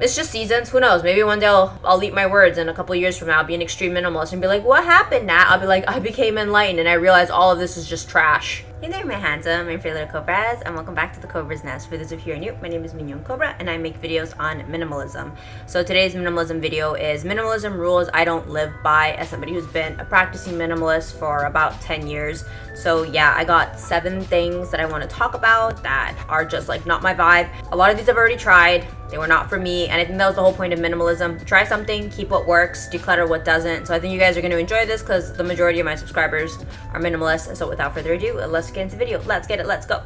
it's just seasons. Who knows? Maybe one day I'll eat my words, and a couple years from now I'll be an extreme minimalist and be like, what happened, Nat? I'll be like, I became enlightened and I realized all of this is just trash. Hey there, my handsome and pretty little Cobras, and welcome back to the Cobra's Nest. For those of you who are new, my name is Mignon Cobra, and I make videos on minimalism. So today's minimalism video is minimalism rules I don't live by, as somebody who's been a practicing minimalist for about 10 years. So yeah, I got 7 things that I want to talk about that are just like not my vibe. A lot of these I've already tried. They were not for me, and I think that was the whole point of minimalism. Try something, keep what works, declutter what doesn't. So I think you guys are going to enjoy this because the majority of my subscribers are minimalists. So without further ado, let's get into the video. Let's get it. Let's go.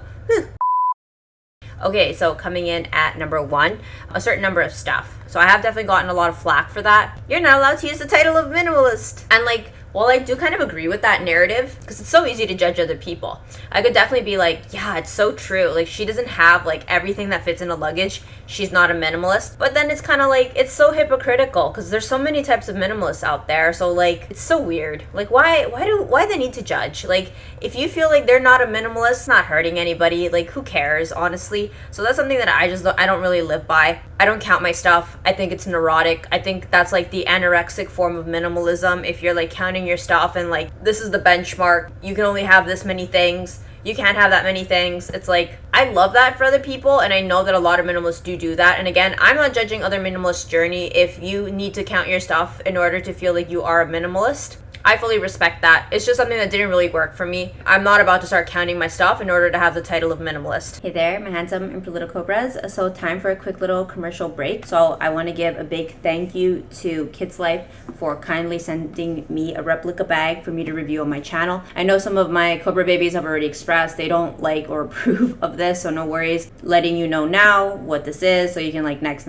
Okay, so coming in at number 1, a certain number of stuff. So I have definitely gotten a lot of flack for that. You're not allowed to use the title of minimalist. And like, well, I do kind of agree with that narrative because it's so easy to judge other people. I could definitely be like, yeah, it's so true. Like, she doesn't have like everything that fits in a luggage. She's not a minimalist. But then it's kind of like, it's so hypocritical because there's so many types of minimalists out there. So like, it's so weird. Like, why they need to judge? Like, if you feel like they're not a minimalist, it's not hurting anybody. Like, who cares, honestly? So that's something that I don't really live by. I don't count my stuff. I think it's neurotic. I think that's like the anorexic form of minimalism. If you're like counting your stuff and like, this is the benchmark, you can only have this many things, you can't have that many things. It's like, I love that for other people, and I know that a lot of minimalists do that. And again, I'm not judging other minimalists' journey. If you need to count your stuff in order to feel like you are a minimalist, I fully respect that. It's just something that didn't really work for me. I'm not about to start counting my stuff in order to have the title of minimalist. Hey there, my handsome and pretty little Cobras. So time for a quick little commercial break. So I want to give a big thank you to Kitlife for kindly sending me a replica bag for me to review on my channel. I know some of my Cobra babies have already expressed they don't like or approve of this, so no worries. Letting you know now what this is so you can like next,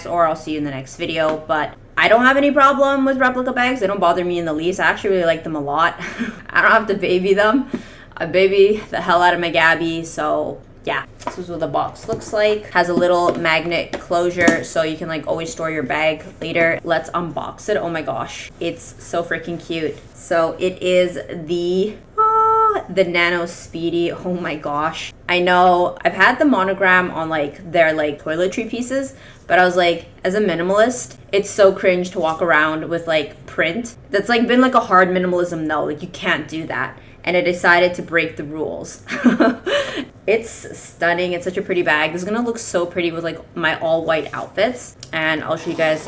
or I'll see you in the next video. But I don't have any problem with replica bags. They don't bother me in the least. I actually really like them a lot. I don't have to baby them. I baby the hell out of my Gabby. So yeah, this is what the box looks like. Has a little magnet closure so you can like always store your bag later. Let's unbox it. Oh my gosh, it's so freaking cute. So it is the Nano Speedy. Oh my gosh. I know I've had the monogram on like their like toiletry pieces, but I was like, as a minimalist, it's so cringe to walk around with like print. That's like been like a hard minimalism no, like you can't do that. And I decided to break the rules. It's stunning. It's such a pretty bag. This is gonna look so pretty with like my all white outfits. And I'll show you guys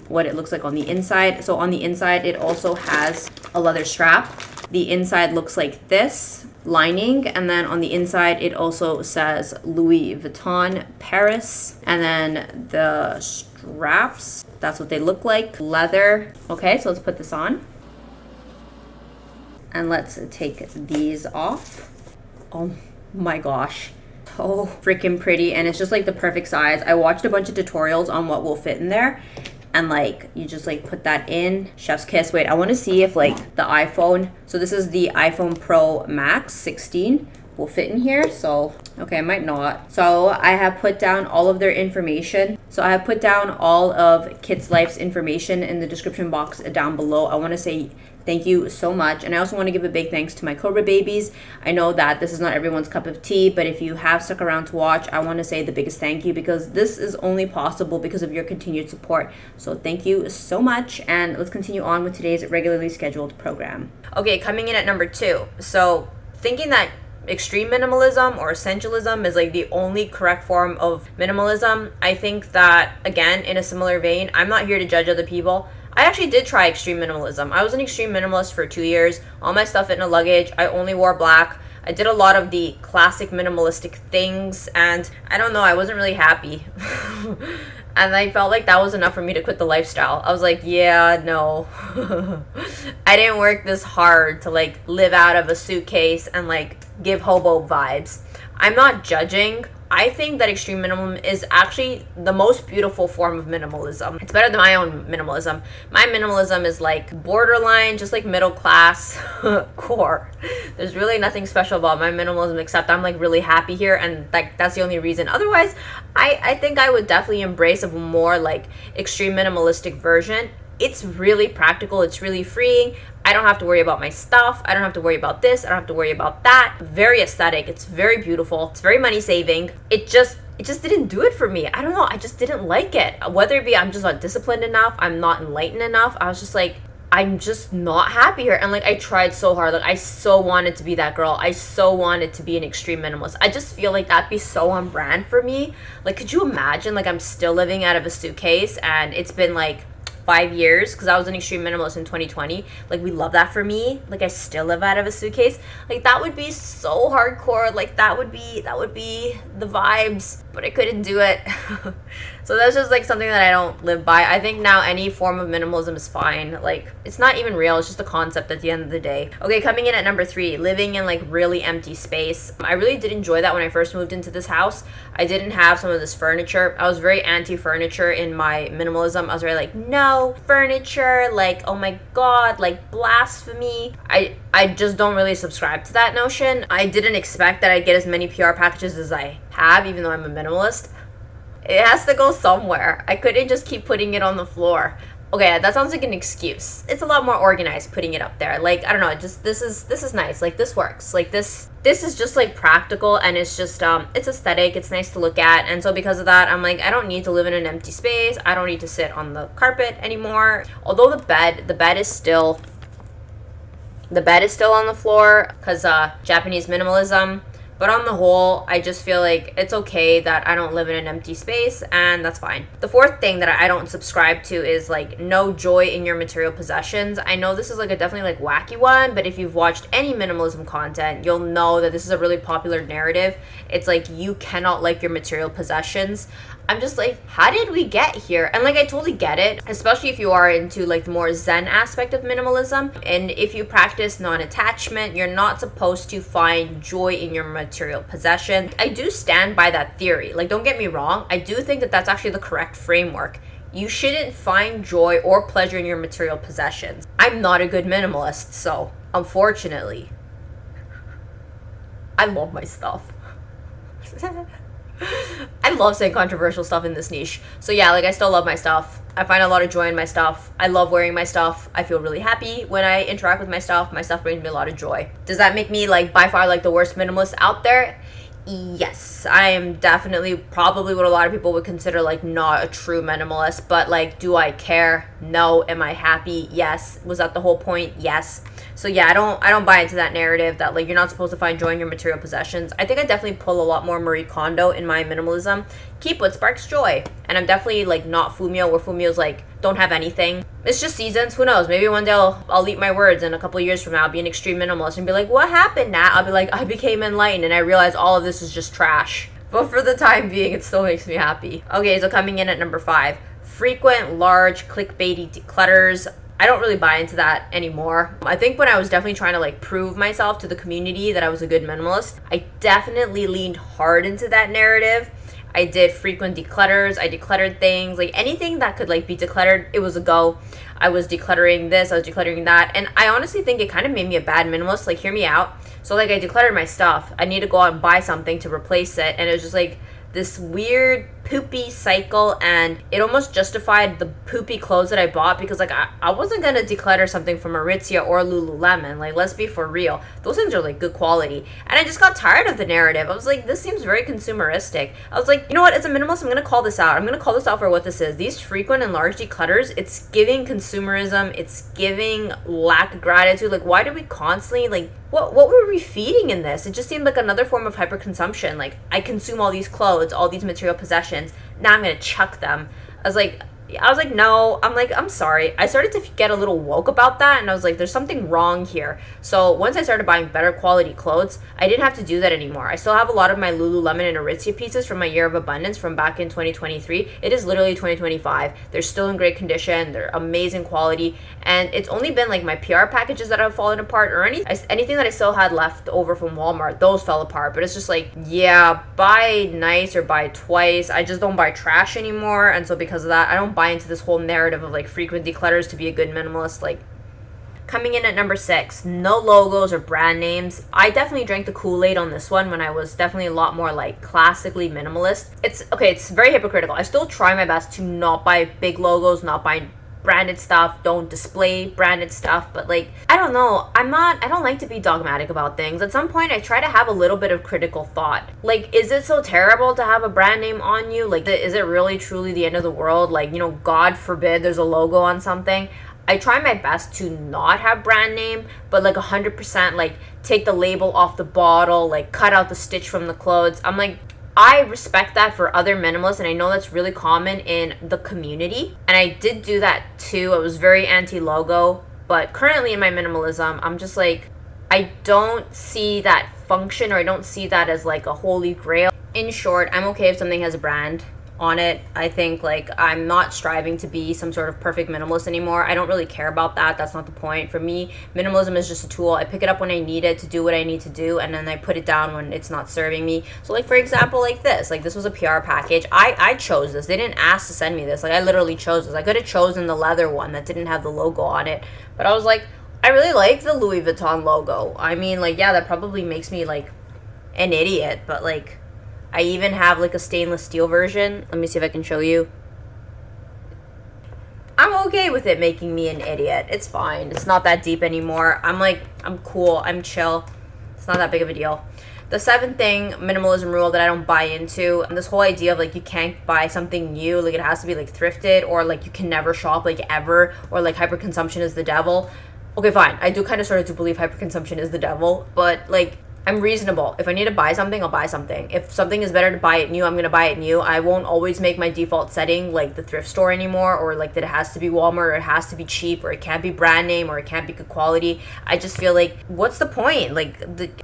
what it looks like on the inside. So on the inside, it also has a leather strap. The inside looks like this lining, and then on the inside it also says Louis Vuitton Paris, and then the straps, that's what they look like, leather. Okay, so let's put this on and let's take these off. Oh my gosh, so freaking pretty, and it's just like the perfect size. I watched a bunch of tutorials on what will fit in there, and like you just like put that in. Chef's kiss. Wait, I want to see if like the iPhone, so this is the iPhone Pro Max 16, will fit in here. So okay, I might not. So I have put down all of their information. So I have put down all of Kitlife's information in the description box down below. I want to say thank you so much. And I also want to give a big thanks to my Cobra babies. I know that this is not everyone's cup of tea, but if you have stuck around to watch, I want to say the biggest thank you because this is only possible because of your continued support. So thank you so much. And let's continue on with today's regularly scheduled program. Okay, coming in at number 2. So thinking that extreme minimalism or essentialism is like the only correct form of minimalism, I think that, again, in a similar vein, I'm not here to judge other people. I actually did try extreme minimalism. I was an extreme minimalist for 2 years. All my stuff fit in a luggage. I only wore black. I did a lot of the classic minimalistic things, and I don't know, I wasn't really happy. And I felt like that was enough for me to quit the lifestyle. I was like, yeah, no. I didn't work this hard to like live out of a suitcase and like give hobo vibes. I'm not judging. I think that extreme minimalism is actually the most beautiful form of minimalism. It's better than my own minimalism. My minimalism is like borderline, just like middle class core. There's really nothing special about my minimalism except I'm like really happy here, and like that's the only reason. Otherwise, I think I would definitely embrace a more like extreme minimalistic version. It's really practical. It's really freeing. I I don't have to worry about my stuff. I don't have to worry about this. I don't have to worry about that. Very aesthetic. It's very beautiful. It's very money saving. It just didn't do it for me. I don't know. I just didn't like it. Whether it be I'm just not disciplined enough, I'm not enlightened enough. I was just like, I'm just not happy here. And like, I tried so hard. Like, I so wanted to be that girl. I so wanted to be an extreme minimalist. I just feel like that'd be so on brand for me. Like, could you imagine, like, I'm still living out of a suitcase and it's been like 5 years, because I was an extreme minimalist in 2020. Like, we love that for me. Like, I still live out of a suitcase. Like, that would be so hardcore. Like, that would be the vibes, but I couldn't do it. So that's just like something that I don't live by. I think now any form of minimalism is fine. Like, it's not even real. It's just a concept at the end of the day. Okay, coming in at number 3, living in like really empty space. I really did enjoy that when I first moved into this house. I didn't have some of this furniture. I was very anti-furniture in my minimalism. I was very like, no furniture, like, oh my god, like blasphemy. I just don't really subscribe to that notion. I didn't expect that I'd get as many PR packages as I have, even though I'm a minimalist. It has to go somewhere. I couldn't just keep putting it on the floor. Okay, that sounds like an excuse. It's a lot more organized putting it up there. Like, I don't know, just this is nice. Like, this works. Like, this is just like practical, and it's just it's aesthetic. It's nice to look at. And so because of that, I'm like, I don't need to live in an empty space. I don't need to sit on the carpet anymore. Although the bed is still on the floor because Japanese minimalism. But on the whole, I just feel like it's okay that I don't live in an empty space, and that's fine. The fourth thing that I don't subscribe to is like no joy in your material possessions. I know this is like a definitely like wacky one, but if you've watched any minimalism content, you'll know that this is a really popular narrative. It's like you cannot like your material possessions. I'm just like, how did we get here? And like, I totally get it, especially if you are into like the more Zen aspect of minimalism. And if you practice non-attachment, you're not supposed to find joy in your material possession. I do stand by that theory. Like, don't get me wrong. I do think that that's actually the correct framework. You shouldn't find joy or pleasure in your material possessions. I'm not a good minimalist, so unfortunately, I love my stuff. I love saying controversial stuff in this niche. So yeah, like, I still love my stuff. I find a lot of joy in my stuff. I love wearing my stuff. I feel really happy when I interact with my stuff. My stuff brings me a lot of joy. Does that make me like by far like the worst minimalist out there? Yes, I am definitely probably what a lot of people would consider like not a true minimalist, but like, do I care? No. Am I happy? Yes. Was that the whole point? Yes. So yeah, I don't buy into that narrative that like you're not supposed to find joy in your material possessions. I think I definitely pull a lot more Marie Kondo in my minimalism. Keep what sparks joy. And I'm definitely like not Fumio, where Fumio's like, don't have anything. It's just seasons. Who knows? Maybe one day I'll eat my words, and a couple of years from now I'll be an extreme minimalist and be like, what happened, Nat? I'll be like, I became enlightened and I realized all of this is just trash. But for the time being, it still makes me happy. Okay, so coming in at number 5, frequent, large, clickbaity declutters. I don't really buy into that anymore. I think when I was definitely trying to like prove myself to the community that I was a good minimalist, I definitely leaned hard into that narrative. I did frequent declutters. I decluttered things, like anything that could like be decluttered, it was a go. I was decluttering this, I was decluttering that, and I honestly think it kind of made me a bad minimalist. Like, hear me out. So like, I decluttered my stuff. I need to go out and buy something to replace it, and it was just like this weird poopy cycle, and it almost justified the poopy clothes that I bought, because like I wasn't gonna declutter something from Aritzia or Lululemon. Like, let's be for real, those things are like good quality, and I just got tired of the narrative. I was like, this seems very consumeristic. I was like, you know what, as a minimalist, I'm gonna call this out. I'm gonna call this out for what this is. These frequent and large declutters, it's giving consumerism, it's giving lack of gratitude. Like, why do we constantly like, what were we feeding in this? It just seemed like another form of hyperconsumption. Like, I consume all these clothes, all these material possessions, now I'm gonna chuck them. I was like, no. I'm sorry. I started to get a little woke about that, and I was like, there's something wrong here. So once I started buying better quality clothes, I didn't have to do that anymore. I still have a lot of my Lululemon and Aritzia pieces from my year of abundance from back in 2023. It is literally 2025. They're still in great condition. They're amazing quality, and it's only been like my PR packages that have fallen apart, or anything that I still had left over from Walmart. Those fell apart. But it's just like, yeah, buy nice or buy twice. I just don't buy trash anymore, and so because of that, I don't buy into this whole narrative of like frequent declutters to be a good minimalist. Like, coming in at number 6, no logos or brand names. I definitely drank the Kool-Aid on this one when I was definitely a lot more like classically minimalist. It's very hypocritical. I still try my best to not buy big logos, not buy branded stuff, don't display branded stuff. But like, I don't know, I don't like to be dogmatic about things. At some point I try to have a little bit of critical thought. Like, is it so terrible to have a brand name on you? Like, is it really truly the end of the world? Like, you know, God forbid there's a logo on something. I try my best to not have brand name, but like 100% like take the label off the bottle, like cut out the stitch from the clothes. I'm like, I respect that for other minimalists, and I know that's really common in the community. And I did do that too. I was very anti-logo, but currently in my minimalism, I'm just like, I don't see that function, or I don't see that as like a holy grail. In short, I'm okay if something has a brand on it. I think like I'm not striving to be some sort of perfect minimalist anymore. I don't really care about that. That's not the point. For me, minimalism is just a tool. I pick it up when I need it to do what I need to do, and then I put it down when it's not serving me. So like, for example, like this was a PR package. I chose this. They didn't ask to send me this. Like, I literally chose this. I could have chosen the leather one that didn't have the logo on it, but I was like, I really like the Louis Vuitton logo. I mean, like, yeah, that probably makes me like an idiot, but like, I even have like a stainless steel version. Let me see if I can show you. I'm okay with it making me an idiot. It's fine. It's not that deep anymore. I'm cool. I'm chill. It's not that big of a deal. The seventh thing, minimalism rule that I don't buy into, and this whole idea of like you can't buy something new, like it has to be like thrifted, or like you can never shop like ever, or like hyperconsumption is the devil. Okay, fine. I do kind of sort of do believe hyperconsumption is the devil, but like, I'm reasonable. If I need to buy something, I'll buy something. If something is better to buy it new, I'm going to buy it new. I won't always make my default setting like the thrift store anymore, or like that it has to be Walmart, or it has to be cheap, or it can't be brand name, or it can't be good quality. I just feel like, what's the point? Like,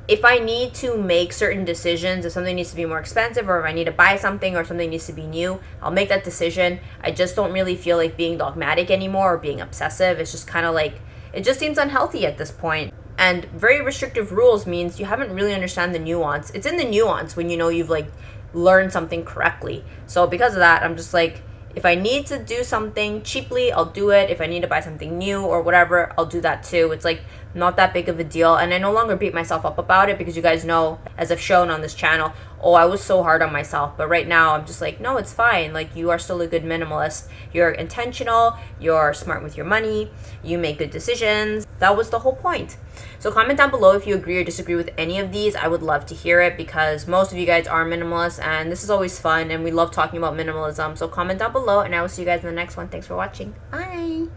if I need to make certain decisions, if something needs to be more expensive, or if I need to buy something, or something needs to be new, I'll make that decision. I just don't really feel like being dogmatic anymore, or being obsessive. It's just kind of like, it just seems unhealthy at this point. And very restrictive rules means you haven't really understand the nuance. It's in the nuance when you know you've like learned something correctly. So because of that, I'm just like, if I need to do something cheaply, I'll do it. If I need to buy something new or whatever, I'll do that too. It's like not that big of a deal. And I no longer beat myself up about it, because you guys know, as I've shown on this channel, oh, I was so hard on myself. But right now I'm just like, no, it's fine. Like, you are still a good minimalist. You're intentional. You're smart with your money. You make good decisions. That was the whole point. So comment down below if you agree or disagree with any of these. I would love to hear it, because most of you guys are minimalists, and this is always fun, and we love talking about minimalism. So comment down below, and I will see you guys in the next one. Thanks for watching. Bye.